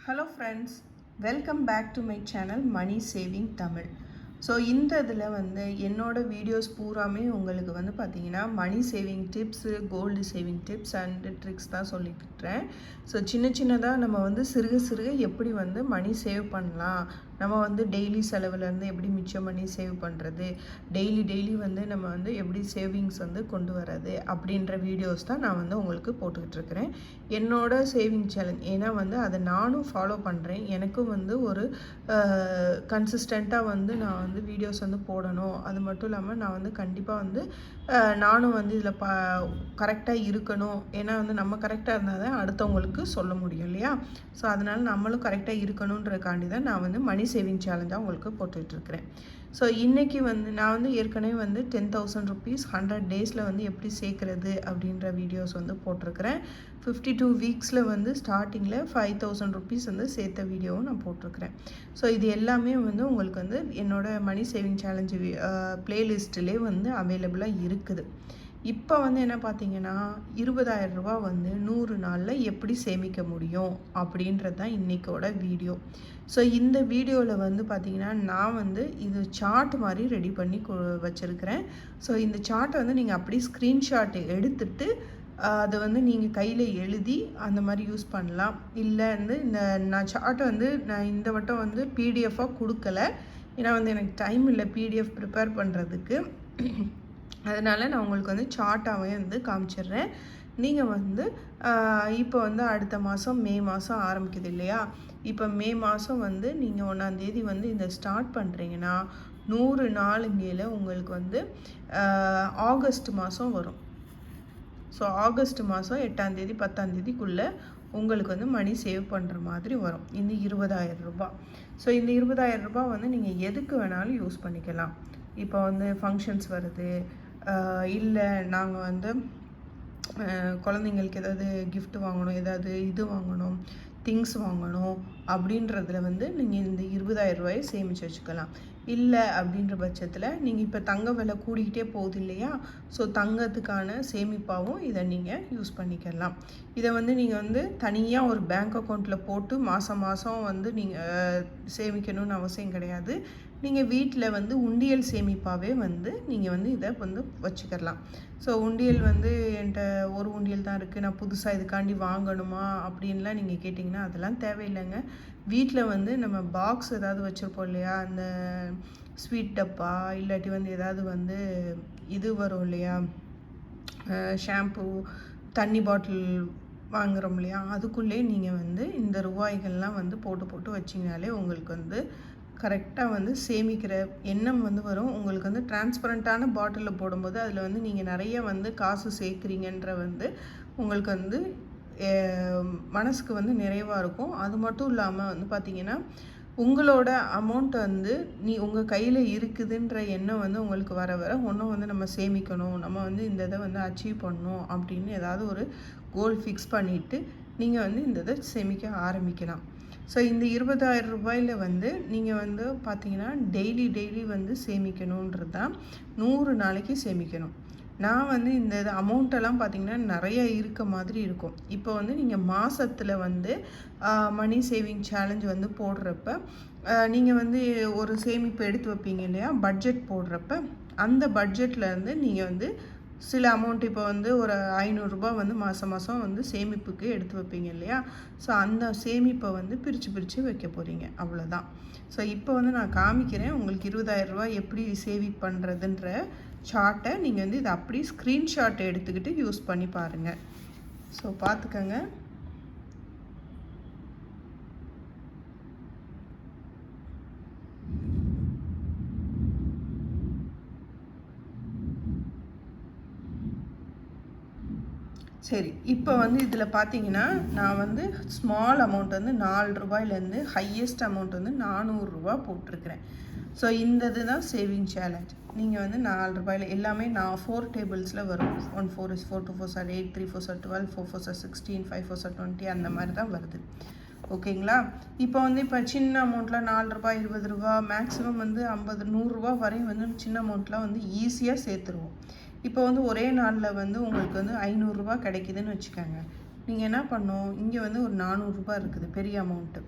Hello friends, welcome back to my channel Money Saving Tamil. So இந்த இதில் என்னோடய videos பூராமே உங்களுக்கு பார்த்தீங்கன்னா money saving tips, gold saving tips and tricks தான் சொல்லிட்டுருக்கிறேன். ஸோ சின்னதாக நம்ம சிறுக சிறுக எப்படி மணி சேவ் பண்ணலாம், நம்ம டெய்லி செலவுலேருந்து எப்படி மிச்சம் பண்ணி சேவ் பண்ணுறது, டெய்லி நம்ம எப்படி சேவிங்ஸ் கொண்டு வர்றது அப்படின்ற வீடியோஸ் தான் நான் உங்களுக்கு போட்டுக்கிட்டு இருக்கிறேன். என்னோட சேவிங் சேலஞ்ச் ஏன்னா அதை நானும் ஃபாலோ பண்ணுறேன். எனக்கும் ஒரு கன்சிஸ்டண்ட்டாக நான் வீடியோஸ் போடணும். அது மட்டும் இல்லாமல் நான் கண்டிப்பாக நானும் இதில் கரெக்டாக இருக்கணும். ஏன்னா நம்ம கரெக்டாக இருந்தால் தான் அடுத்தவங்களுக்கு சொல்ல முடியும் இல்லையா? ஸோ அதனால் நம்மளும் கரெக்டாக இருக்கணுன்றதுக்காண்டி தான் நான் மணி சேவிங் சேலஞ்சாக உங்களுக்கு போட்டுட்ருக்கிறேன். ஸோ இன்றைக்கி நான் ஏற்கனவே 10,000 rupees 100 days எப்படி சேர்க்குறது அப்படின்ற வீடியோஸ் போட்டிருக்கிறேன். 52 weeksல ஸ்டார்டிங்கில் 5,000 rupees சேர்த்த வீடியோவும் நான் போட்டிருக்கிறேன். ஸோ இது எல்லாமே உங்களுக்கு என்னோடய மணி சேவிங் சேலஞ்சு ப்ளேலிஸ்ட்டிலே அவைலபிளாக இருக்குது. இப்போ என்ன பார்த்தீங்கன்னா 20,000 ரூபா 100 நாளில் எப்படி சேமிக்க முடியும் அப்படின்றது தான் இன்றைக்கோட வீடியோ. ஸோ இந்த வீடியோவில் பார்த்தீங்கன்னா நான் இது சார்ட் மாதிரி ரெடி பண்ணி வச்சுருக்கிறேன். ஸோ இந்த சார்ட்டை நீங்கள் அப்படியே ஸ்க்ரீன்ஷாட் எடுத்துகிட்டு அதை நீங்கள் கையில் எழுதி அந்த மாதிரி யூஸ் பண்ணலாம். இல்லை இந்த நான் சார்ட்டை நான் இந்த வட்டம் பிடிஎஃபாக கொடுக்கல. ஏன்னா எனக்கு டைம் இல்லை பிடிஎஃப் ப்ரிப்பேர் பண்ணுறதுக்கு. அதனால் நான் உங்களுக்கு சார்ட்டாகவே காமிச்சிடுறேன். நீங்கள் இப்போ அடுத்த மாதம் மே மாதம் ஆரம்பிக்குது இல்லையா? இப்போ மே மாதம் நீங்கள் 1ஆம் தேதி இந்த ஸ்டார்ட் பண்ணுறீங்கன்னா 100 நாளுங்கையில் உங்களுக்கு ஆகஸ்ட் மாதம் வரும். ஸோ ஆகஸ்ட் மாதம் 8ஆம் தேதி 10ஆம் தேதிக்குள்ளே உங்களுக்கு மணி சேவ் பண்ணுற மாதிரி வரும் இந்த 20,000 ரூபா. ஸோ இந்த 20,000 ரூபா நீங்கள் எதுக்கு வேணாலும் யூஸ் பண்ணிக்கலாம். இப்போ ஃபங்க்ஷன்ஸ் வருது, இல்லை நாங்கள் குழந்தைங்களுக்கு ஏதாவது கிஃப்ட் வாங்கணும், ஏதாவது இது வாங்கணும், திங்ஸ் வாங்கணும் அப்படின்றதுல நீங்கள் இந்த 20,000 ரூபாயை சேமித்து வச்சுக்கலாம். இல்லை அப்படின்ற பட்சத்தில் நீங்கள் இப்போ தங்க விலை கூடிக்கிட்டே போகுது இல்லையா? ஸோ தங்கத்துக்கான சேமிப்பாகவும் இதை நீங்கள் யூஸ் பண்ணிக்கலாம். இதை நீங்கள் தனியாக ஒரு பேங்க் அக்கௌண்ட்டில் போட்டு மாதம் நீங்கள் சேமிக்கணும்னு அவசியம் கிடையாது. நீங்கள் வீட்டில் உண்டியல் சேமிப்பாகவே நீங்கள் இதை வச்சுக்கலாம். ஸோ உண்டியல் என்கிட்ட ஒரு உண்டியல் தான் இருக்குது, நான் புதுசாக இதுக்காண்டி வாங்கணுமா அப்படின்லாம் நீங்கள் கேட்டிங்கன்னா அதெல்லாம் தேவையில்லைங்க. வீட்டில் நம்ம பாக்ஸ் ஏதாவது வச்சுருப்போம் இல்லையா? அந்த ஸ்வீட் டப்பா இல்லாட்டி ஏதாவது இது வரும் இல்லையா, ஷாம்பு, தண்ணி பாட்டில் வாங்குகிறோம் இல்லையா? அதுக்குள்ளே நீங்கள் இந்த ரூபாய்கள்லாம் போட்டு வச்சிங்கனாலே உங்களுக்கு கரெக்டாக சேமிக்கிற எண்ணம் வரும். உங்களுக்கு டிரான்ஸ்பரண்ட்டான பாட்டிலில் போடும்போது அதில் நீங்கள் நிறைய காசு சேர்க்குறீங்கன்ற உங்களுக்கு மனசுக்கு நிறைவாக இருக்கும். அது மட்டும் இல்லாமல் பார்த்திங்கன்னா உங்களோட அமௌண்ட் உங்கள் கையில் இருக்குதுன்ற எண்ணம் உங்களுக்கு வர வர இன்னும் நம்ம சேமிக்கணும், நம்ம இந்த இதை அச்சீவ் பண்ணணும் அப்படின்னு ஏதாவது ஒரு கோல் ஃபிக்ஸ் பண்ணிவிட்டு நீங்கள் இந்த இதை சேமிக்க ஆரம்பிக்கலாம். ஸோ இந்த 20,000 ரூபாயில் நீங்கள் பார்த்தீங்கன்னா டெய்லி சேமிக்கணுன்றது தான். 100 நாளைக்கு சேமிக்கணும். நான் இந்த அமௌண்ட்டெல்லாம் பார்த்திங்கன்னா நிறைய இருக்க மாதிரி இருக்கும். இப்போ நீங்கள் மாதத்தில் மணி சேவிங் சேலஞ்ச் போடுறப்ப நீங்கள் ஒரு சேமிப்பு எடுத்து வைப்பீங்க இல்லையா? பட்ஜெட் போடுறப்ப அந்த பட்ஜெட்லேருந்து நீங்கள் சில அமௌண்ட் இப்போ ஒரு 500 ரூபா மாதம் சேமிப்புக்கு எடுத்து வைப்பீங்க இல்லையா? ஸோ அந்த சேமிப்பை பிரித்து வைக்க போகிறீங்க, அவ்வளோதான். ஸோ இப்போ நான் காமிக்கிறேன் உங்களுக்கு 20,000 ரூபா எப்படி சேவிங் பண்ணுறதுன்ற சார்ட்டை. நீங்கள் இதை அப்படியே ஸ்க்ரீன்ஷாட் எடுத்துக்கிட்டு யூஸ் பண்ணி பாருங்கள். ஸோ பார்த்துக்கங்க. சரி, இப்போ இதில் பார்த்தீங்கன்னா நான் ஸ்மால் அமௌண்ட் 4 ரூபாயிலேருந்து ஹையஸ்ட் அமௌண்ட் 400 ரூபா போட்டிருக்கிறேன். ஸோ இந்த இதுதான் சேவிங் சேலஞ்ச். நீங்கள் 4 ரூபாயில் எல்லாமே நான் 4 டேபிள்ஸில் வரும். 1 4 is 4 2 4 are 8 3 4 are 12 4 4 are 16 5 4 are 20 அந்த மாதிரி தான் வருது. ஓகேங்களா? இப்போ இப்போ சின்ன அமௌண்ட்டில் 4 ரூபாய் 20 ரூபா மேக்ஸிமம் 50 100 ரூபா வரையும் சின்ன அமௌண்ட்லாம் ஈஸியாக சேர்த்துருவோம். இப்போ ஒரே நாளில் உங்களுக்கு 500 ரூபா கிடைக்குதுன்னு வச்சுக்கோங்க. நீங்கள் என்ன பண்ணணும், இங்கே ஒரு 400 ரூபா இருக்குது பெரிய அமௌண்ட்டு.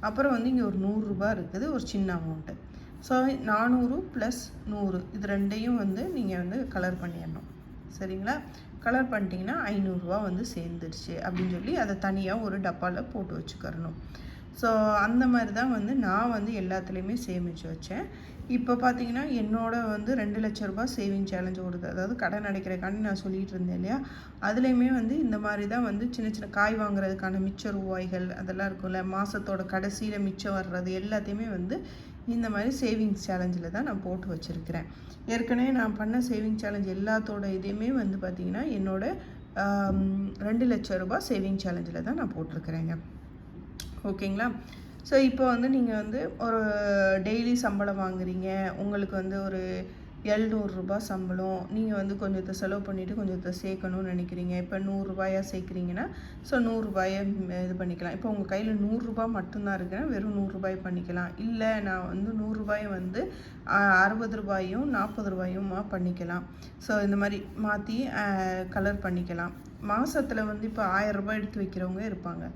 அப்புறம் வந்து இங்கே ஒரு ரூ. 100 இருக்குது, ஒரு சின்ன அமௌண்ட்டு. ஸோ 400 + 100 இது ரெண்டையும் வந்து நீங்கள் வந்து கலர் பண்ணிடணும். சரிங்களா? கலர் பண்ணிட்டீங்கன்னா ரூ. 500 வந்து சேர்ந்துருச்சு அப்படின்னு சொல்லி அதை தனியாக ஒரு டப்பாவில் போட்டு வச்சுக்கிறணும். ஸோ அந்த மாதிரி தான் வந்து நான் வந்து எல்லாத்துலேயுமே சேமித்து வச்சேன். இப்போ பார்த்தீங்கன்னா என்னோட வந்து ரூ. 2,00,000 சேவிங் சேலஞ்ச் ஓடுது. அதாவது கடன் அடைக்கிறதுக்காண்டி நான் சொல்லிகிட்டு இருந்தேன் இல்லையா, அதுலேயுமே வந்து இந்த மாதிரி தான் வந்து சின்ன சின்ன காய் வாங்குறதுக்கான மிச்ச ரூபாய்கள் அதெல்லாம் இருக்கும்ல, மாதத்தோட கடைசியில் மிச்சம் வர்றது எல்லாத்தையுமே வந்து இந்த மாதிரி சேவிங்ஸ் சேலஞ்சில் தான் நான் போட்டு வச்சுருக்கிறேன். ஏற்கனவே நான் பண்ண சேவிங் சேலஞ்ச் எல்லாத்தோட இதையுமே வந்து பார்த்திங்கன்னா என்னோட ரூ. 2,00,000 சேவிங் சேலஞ்சில் தான் நான் போட்டிருக்கிறேங்க. ஓகேங்களா? ஸோ இப்போ வந்து நீங்கள் வந்து ஒரு டெய்லி சம்பளம் வாங்குறீங்க, உங்களுக்கு வந்து ஒரு ரூ. 700 சம்பளம், நீங்கள் வந்து கொஞ்சத்தை செலவு பண்ணிவிட்டு கொஞ்சத்தை சேர்க்கணும்னு நினைக்கிறீங்க. இப்போ ரூ. 100 சேர்க்குறீங்கன்னா ஸோ ரூ. 100 இது பண்ணிக்கலாம். இப்போ உங்கள் கையில் ரூ. 100 மட்டும்தான் இருக்குன்னா வெறும் ரூ. 100 பண்ணிக்கலாம். இல்லை நான் வந்து ரூ. 100 வந்து ரூ. 60 40 பண்ணிக்கலாம். ஸோ இந்த மாதிரி மாற்றி கலர் பண்ணிக்கலாம். மாதத்தில் வந்து இப்போ ரூ. 1000 எடுத்து வைக்கிறவங்க இருப்பாங்க.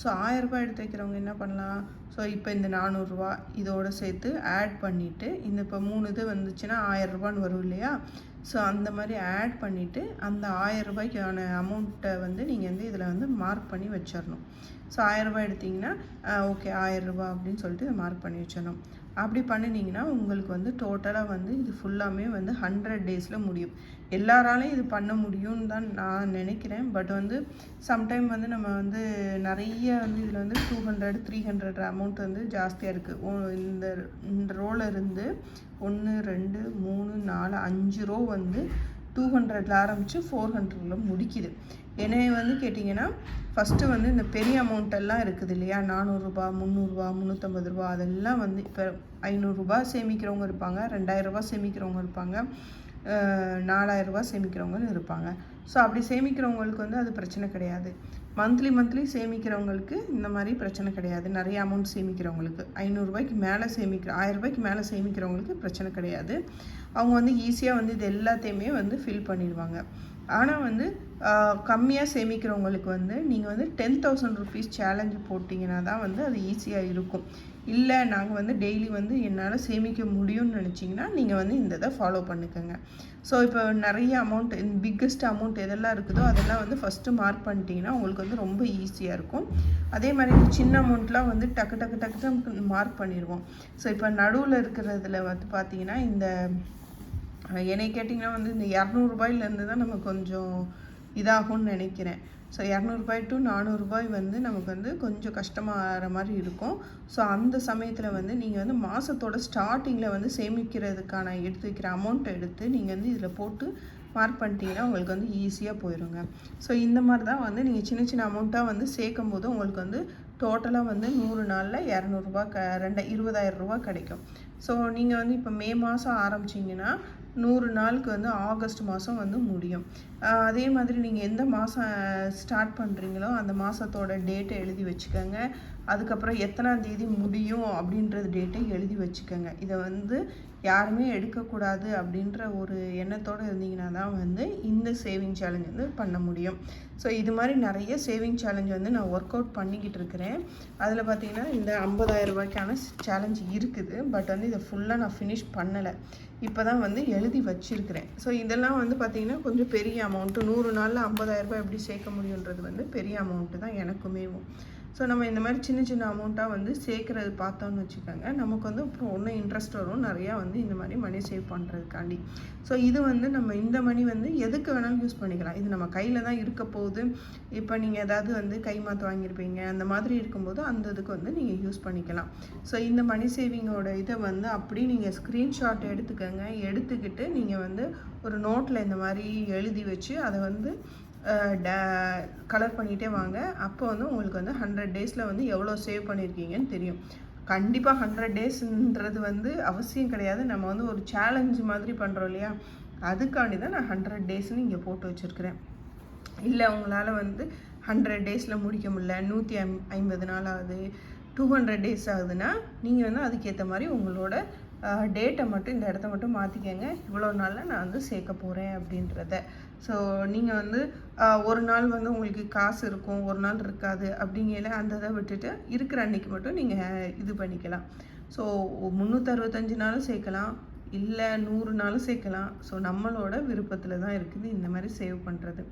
ஸோ ரூ. 1000 எடுத்து வைக்கிறவங்க என்ன பண்ணலாம், ஸோ இப்போ இந்த ரூ. 400 இதோடு சேர்த்து ஆட் பண்ணிவிட்டு, இந்த இப்போ 3 இது வந்துச்சுன்னா ரூ. 1000 வரும் இல்லையா, ஸோ அந்த மாதிரி ஆட் பண்ணிவிட்டு அந்த ரூ. 1000 அமௌண்ட்டை வந்து நீங்கள் வந்து இதில் வந்து மார்க் பண்ணி வச்சிடணும். ஸோ ரூ. 1000 எடுத்திங்கன்னா ஓகே ரூ. 1000 அப்படின்னு சொல்லிட்டு இதை மார்க் பண்ணி வச்சிடணும். அப்படி பண்ணினீங்கன்னா உங்களுக்கு வந்து டோட்டலாக வந்து இது ஃபுல்லாமே வந்து 100 டேஸில் முடியும். எல்லாராலையும் இது பண்ண முடியும்னு தான் நான் நினைக்கிறேன். பட் வந்து சம்டைம் வந்து நம்ம வந்து நிறைய வந்து இதில் வந்து 200 300 அமௌண்ட் வந்து ஜாஸ்தியாக இருக்குது. இந்த ரோவில் இருந்து 1 2 3 4 5 ரோ வந்து 200 ஆரம்பித்து 400 முடிக்குது. என்னைய வந்து கேட்டிங்கன்னா ஃபஸ்ட்டு வந்து இந்த பெரிய அமௌண்ட்டெல்லாம் இருக்குது இல்லையா, ரூ. 400 300 350 அதெல்லாம் வந்து இப்போ ரூ. 500 சேமிக்கிறவங்க இருப்பாங்க, ரூ. 2000 சேமிக்கிறவங்க இருப்பாங்க, ரூ. 4000 சேமிக்கிறவங்க இருப்பாங்க. ஸோ அப்படி சேமிக்கிறவங்களுக்கு வந்து அது பிரச்சனை கிடையாது. மந்த்லி சேமிக்கிறவங்களுக்கு இந்த மாதிரி பிரச்சனை கிடையாது. நிறைய அமௌண்ட் சேமிக்கிறவங்களுக்கு ரூ. 500 மேலே 1000 மேலே சேமிக்கிறவங்களுக்கு பிரச்சனை கிடையாது. அவங்க வந்து ஈஸியாக வந்து இது எல்லாத்தையுமே வந்து ஃபில் பண்ணிடுவாங்க. ஆனால் வந்து கம்மியாக சேமிக்கிறவங்களுக்கு வந்து நீங்கள் வந்து 10,000 rupees சேலஞ்சு போட்டிங்கன்னா தான் வந்து அது ஈஸியாக இருக்கும். இல்லை நாங்கள் வந்து டெய்லி வந்து என்னால் சேமிக்க முடியும்னு நினச்சிங்கன்னா நீங்கள் வந்து இந்த இதை ஃபாலோ பண்ணிக்கோங்க. ஸோ இப்போ நிறைய அமௌண்ட் பிக்கஸ்ட் அமௌண்ட் எதெல்லாம் இருக்குதோ அதெல்லாம் வந்து ஃபஸ்ட்டு மார்க் பண்ணிட்டீங்கன்னா உங்களுக்கு வந்து ரொம்ப ஈஸியாக இருக்கும். அதே மாதிரி இந்த சின்ன அமௌண்ட்லாம் வந்து டக்கு மார்க் பண்ணிடுவோம். ஸோ இப்போ நடுவில் இருக்கிறதுல வந்து பார்த்தீங்கன்னா இந்த என்னை கேட்டிங்கன்னா வந்து இந்த 200 தான் நமக்கு கொஞ்சம் இதாகும்னு நினைக்கிறேன். ஸோ 200 to 400 வந்து நமக்கு வந்து கொஞ்சம் கஷ்டமாகிற மாதிரி இருக்கும். ஸோ அந்த சமயத்தில் வந்து நீங்கள் வந்து மாதத்தோட ஸ்டார்டிங்கில் வந்து சேமிக்கிறதுக்கான எடுத்து வைக்கிற அமௌண்ட்டை எடுத்து நீங்கள் வந்து இதில் போட்டு மார்க் பண்ணிட்டீங்கன்னா உங்களுக்கு வந்து ஈஸியாக போயிடுங்க. ஸோ இந்த மாதிரி தான் வந்து நீங்கள் சின்ன அமௌண்ட்டாக வந்து சேர்க்கும் போது உங்களுக்கு வந்து டோட்டலாக வந்து 100 நாளில் ரூ. 20,000 கிடைக்கும். ஸோ நீங்கள் வந்து இப்போ மே மாதம் ஆரம்பிச்சிங்கன்னா 100 நாளுக்கு வந்து ஆகஸ்ட் மாதம் வந்து முடியும். அதே மாதிரி நீங்கள் எந்த மாதம் ஸ்டார்ட் பண்ணுறீங்களோ அந்த மாதத்தோட டேட்டை எழுதி வச்சுக்கோங்க. அதுக்கப்புறம் எத்தனாம் தேதி முடியும் அப்படின்றது டேட்டை எழுதி வச்சுக்கோங்க. இதை வந்து யாருமே எடுக்கக்கூடாது அப்படின்ற ஒரு எண்ணத்தோடு இருந்தீங்கன்னா தான் வந்து இந்த சேவிங் சேலஞ்ச் வந்து பண்ண முடியும். ஸோ இது மாதிரி நிறைய சேவிங் சேலஞ்ச் வந்து நான் ஒர்க் அவுட் பண்ணிக்கிட்டு இருக்கிறேன். அதில் பார்த்திங்கன்னா இந்த 50,000 சேலஞ்ச் இருக்குது. பட் வந்து இதை ஃபுல்லாக நான் ஃபினிஷ் பண்ணலை. இப்போ தான் வந்து எழுதி வச்சுருக்கிறேன். ஸோ இதெல்லாம் வந்து பார்த்திங்கன்னா கொஞ்சம் பெரிய அமௌண்ட்டு. 100 நாளில் 50,000 எப்படி சேர்க்க முடியுன்றது வந்து பெரிய அமௌண்ட்டு தான் எனக்குமே. ஸோ நம்ம இந்த மாதிரி சின்ன அமௌண்ட்டாக வந்து சேர்க்குறது பார்த்தோன்னு வச்சுக்கோங்க, நமக்கு வந்து அப்புறம் ஒன்றும் இன்ட்ரெஸ்ட் வரும் நிறையா வந்து இந்த மாதிரி மணி சேவ் பண்ணுறதுக்காண்டி. ஸோ இது வந்து நம்ம இந்த மணி வந்து எதுக்கு வேணாலும் யூஸ் பண்ணிக்கலாம். இது நம்ம கையில் தான் இருக்க போகுது. இப்போ நீங்கள் ஏதாவது வந்து கை மாற்று வாங்கியிருப்பீங்க, அந்த மாதிரி இருக்கும்போது அந்த இதுக்கு வந்து நீங்கள் யூஸ் பண்ணிக்கலாம். ஸோ இந்த மணி சேவிங்கோட இதை வந்து அப்படி நீங்கள் ஸ்க்ரீன்ஷாட் எடுத்துக்கோங்க. எடுத்துக்கிட்டு நீங்கள் வந்து ஒரு நோட்டில் இந்த மாதிரி எழுதி வச்சு அதை வந்து கலர் பண்ணிகிட்டே வாங்க. அப்போ வந்து உங்களுக்கு வந்து 100 டேஸில் வந்து எவ்வளோ சேவ் பண்ணியிருக்கீங்கன்னு தெரியும். கண்டிப்பாக 100 டேஸ்ன்றது வந்து அவசியம் கிடையாது. நம்ம வந்து ஒரு சேலஞ்ச் மாதிரி பண்ணுறோம் இல்லையா, அதுக்காண்டி தான் நான் 100 டேஸ்ன்னு இங்கே போட்டு வச்சுருக்கிறேன். இல்லை உங்களால் வந்து 100 டேஸில் முடிக்க முடியல, 150 நாள் ஆகுது, 200 டேஸ் ஆகுதுன்னா நீங்கள் வந்து அதுக்கேற்ற மாதிரி உங்களோட டேட்டை மட்டும் இந்த இடத்த மட்டும் மாற்றிக்கங்க. இவ்வளோ நாளில் நான் வந்து சேர்க்க போகிறேன் அப்படின்றத. ஸோ நீங்கள் வந்து ஒரு நாள் வந்து உங்களுக்கு காசு இருக்கும், ஒரு நாள் இருக்காது அப்படிங்கையில அந்த இதை விட்டுட்டு இருக்கிற அன்னைக்கு மட்டும் நீங்கள் இது பண்ணிக்கலாம். ஸோ 365 நாளும் சேர்க்கலாம், இல்லை 100 நாளும் சேர்க்கலாம். ஸோ நம்மளோட விருப்பத்தில் தான் இருக்குது இந்த மாதிரி சேவ் பண்ணுறது.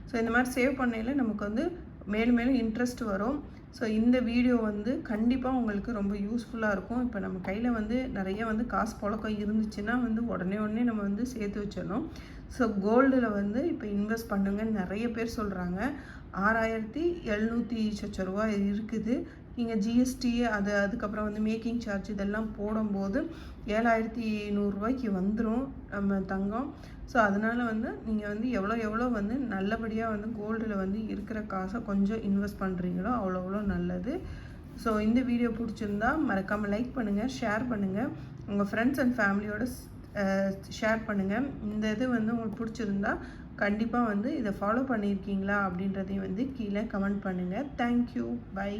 ஸோ இந்த மாதிரி சேவ் பண்ணையில் நமக்கு வந்து மேலும் மேலும் இன்ட்ரெஸ்ட் வரும். ஸோ இந்த வீடியோ வந்து கண்டிப்பாக உங்களுக்கு ரொம்ப யூஸ்ஃபுல்லாக இருக்கும். இப்போ நம்ம கையில் வந்து நிறைய வந்து காசு புழக்கம் இருந்துச்சுன்னா வந்து உடனே நம்ம வந்து சேர்த்து வச்சிடணும். ஸோ கோல்டில் வந்து இப்போ இன்வெஸ்ட் பண்ணுங்கன்னு நிறைய பேர் சொல்கிறாங்க. 6700 சொச்ச ரூபா இருக்குது. நீங்கள் ஜிஎஸ்டி அதுக்கப்புறம் வந்து மேக்கிங் சார்ஜ் இதெல்லாம் போடும்போது 7100 ரூபாய்க்கு வந்துடும் நம்ம தங்கம். ஸோ அதனால் வந்து நீங்கள் வந்து எவ்வளோ வந்து நல்லபடியாக வந்து கோல்டில் வந்து இருக்கிற காசை கொஞ்சம் இன்வெஸ்ட் பண்ணுறீங்களோ அவ்வளோ நல்லது. ஸோ இந்த வீடியோ பிடிச்சிருந்தா மறக்காமல் லைக் பண்ணுங்கள், ஷேர் பண்ணுங்கள், உங்கள் ஃப்ரெண்ட்ஸ் அண்ட் ஃபேமிலியோட ஷேர் பண்ணுங்கள். இந்த இது வந்து உங்களுக்கு பிடிச்சிருந்தா கண்டிப்பாக வந்து இதை ஃபாலோ பண்ணியிருக்கீங்களா அப்படின்றதையும் வந்து கீழே கமெண்ட் பண்ணுங்கள். Thank you, by.